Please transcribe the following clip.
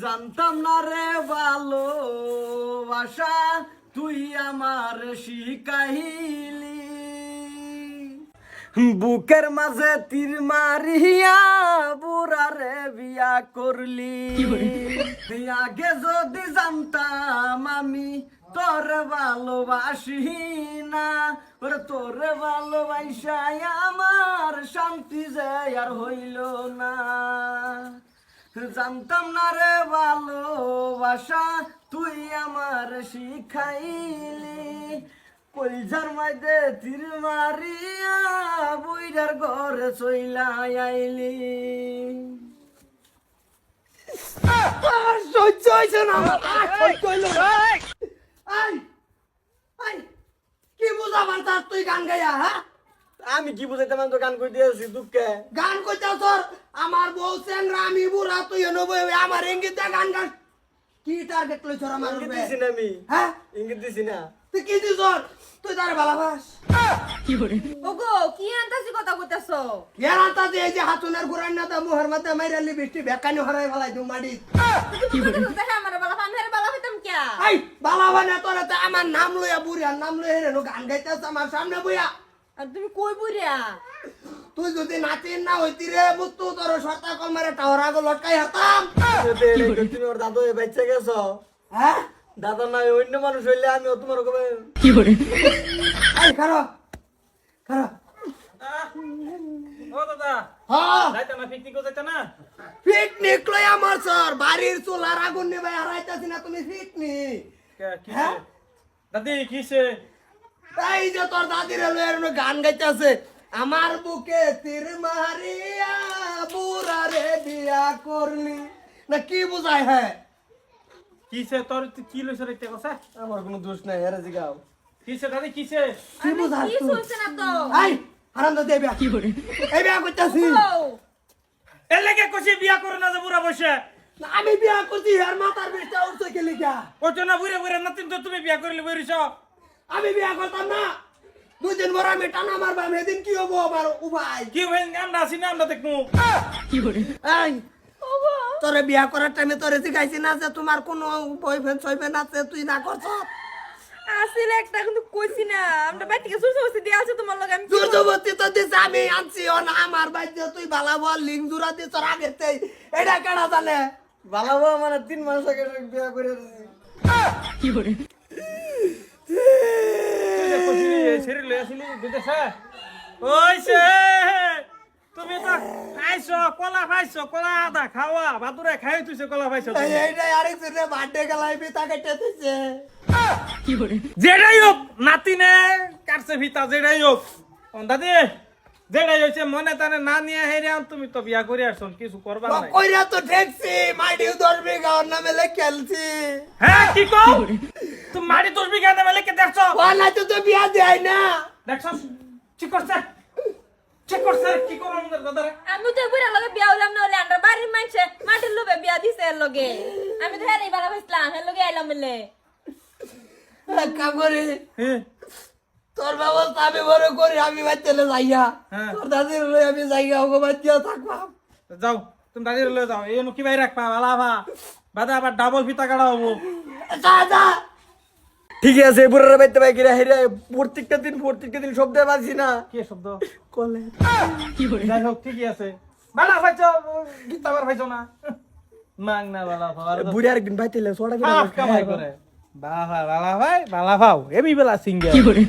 জানতাম না রে ভালোবাসা তুই আমার শিখাইলি বুকের মাঝে তীর মারিয়া বুড়ারে বিয়া করলি তুই আগে যদি জানতাম আমি তোরে ভালোবাসি না ওরে তোরে ভালোবাসাই আমার শান্তি যে আর হইল না জানতাম না রে ভালোবাসা তুই আমার শিখাইলি কলজার মাঝে তীর মারিয়া বুইরার ঘরে চইলা আইলি সহ্য হয়েছে না কি বুঝাবার তার তুই গান গাইয়া হ্যাঁ আমি কি বুঝাইতে তো গান কই দিয়েছি দুঃখে গান কইতাও তোর আমার বউ চেংরা আমি বুড়া তুই নবই আমার ইঙ্গিত গান গান কি টার্গেট লইছ আমার ইঙ্গিত দিছি না আমি হ্যাঁ ইঙ্গিত দিছি না তুই কি দিছ তুই তারে ভালোবাস কি করে ওগো কি আনতাছি কথা কইতাছো কে রাতা দে যে হাতুনের গুরান না তা মুহর মধ্যে মাইরালি বৃষ্টি বেকানি হরাই ফলাই দু মাডি কি করে আমার বালা আমার বালা হইতাম কি এই বালাবা না তোরা তো আমার নাম লইয়া বুড়িয়ার নাম লইয়া রে গান গাইতাছ আমার সামনে বইয়া আর তুমি কই বুড়িয়া তুই যদি নাতিন না হইতি রে মুতু তোর সরতা কল মারে টাওরা গো লটকাই হতাম তুমি ওর দাদু বেঁচে গেছো হ্যাঁ দাদা না অন্য মানুষ হইলে আমি তোমার কবে কি করে এই খারো খারো ও দাদা হ্যাঁ যাইতা না পিকনিক যাইতা না পিকনিক লই আমার স্যার বাড়ির চুলার আগুন নিয়ে ভাই হারাইতাছি না তুমি পিকনিক কিসে দাদি কিসে এই যে তোর দাদির লইয়া গান গাইতাছে আমার বুকে তীর মারিয়া বুড়া রে বিয়া করলি না কি বুঝায় হ্যাঁ কিসে তোর কি লইছ রে কথা আমার কোনো দোষ নাই হেরে জিগাও কিসে দাদি কিসে কি বুঝায় কি শুনছ না তো এই হারাম দাদি বিয়া কি করে এই বিয়া করতেছি এর লাগে কইছি বিয়া করে না যে বুড়া বসে আমি বিয়া করছি আর মাথার বেশটা উঠছে কে লিখা ওটো না বুড়া বুড়া নাতিন তো তুমি বিয়া করলে বইরিছ আমি বিয়া করতাম না দুদিন পর আমি টানা মারবাম এদিন কি হবো আমার উপায় কি হইন আমরা আসি না আমরা দেখমু কি করে এই তোরে বিয়া করার টাইমে তোরে শিখাইছি না যে তোমার কোনো বয়ফ্রেন্ড সয়ফ্রেন্ড আছে তুই না করছ আসলে একটা কিন্তু কইছি না আমরা বাড়ি থেকে সুসু সুসু দিয়া আছে তোমার লগে আমি কি দুর্যোগতি তো দিছে আমি আনছি ও না আমার বাইতে তুই ভালো বল লিঙ্ক জুড়া দিয়ে তোর আগে এটা কেনা জানে ভালো বল মানে 3 মাস আগে বিয়া করে কি করে তুই যে কইছিলি শরীর লই আসিলি বিদেশে ওইছে তুমি তো খাইছো কলা খাইছো কলা আদা খাওয়া বাতুরে খাই তুইছে কলা খাইছো এইটাই আরেকজনের বার্থডে গেলাই বিতা কেটে দিছে কি করে যেটাই হোক নাতিনে কাটছে ভিতা যেটাই হোক দাদি যেটাই হয়েছে মনে তানে না নিয়ে হেরে তুমি তো বিয়া করে আসছো কিছু করবা না কইরা তো ঠেকছি মাইডিও 10 বিঘা ওর নামে লেখেলছি হ্যাঁ কি কও তুমি মারি 10 বিঘা নামে লিখে দেখছো ও না তো বিয়া দেয় না দেখছো ঠিক করছে ঠিক করছে কি করো আমাদের দাদারে আমি তো বুড়া লগে বিয়া হইলাম না হলে আমরা বাড়ির মানছে মাটির লোভে বিয়া দিছে এর লগে আমি তো হেরেই বালা হইছিলাম এর লগে আইলাম বলে কাম করে হ্যাঁ তোর ব্যবস্থা আমি বড় করি আমি বাচ্চালে যাইয়া হ্যাঁ। তোর দাদির লই আমি যাইয়া ওগো বাচ্চা থাকবাম যাও তুমি দাদির লয়ে যাও এই কি ভাই রাখবা ভালা ভা বাদা আবার ডাবল ফিতা কাটা হবো দাদা ঠিক আছে বুড়ার বাইতে ভাই গিরা হেরে প্রত্যেকটা দিন শব্দ বাজি না কি শব্দ কলে কি করে যাই হোক ঠিকই আছে বালা ভাইছো গীতা বার ভাইছো না মাং না বালা ভাই বুড়ি আরেকদিন বাইতেলে সোডা কামাই করে বালা ভাই বালা ভাই এমি বেলা সিঙ্গেল কি করে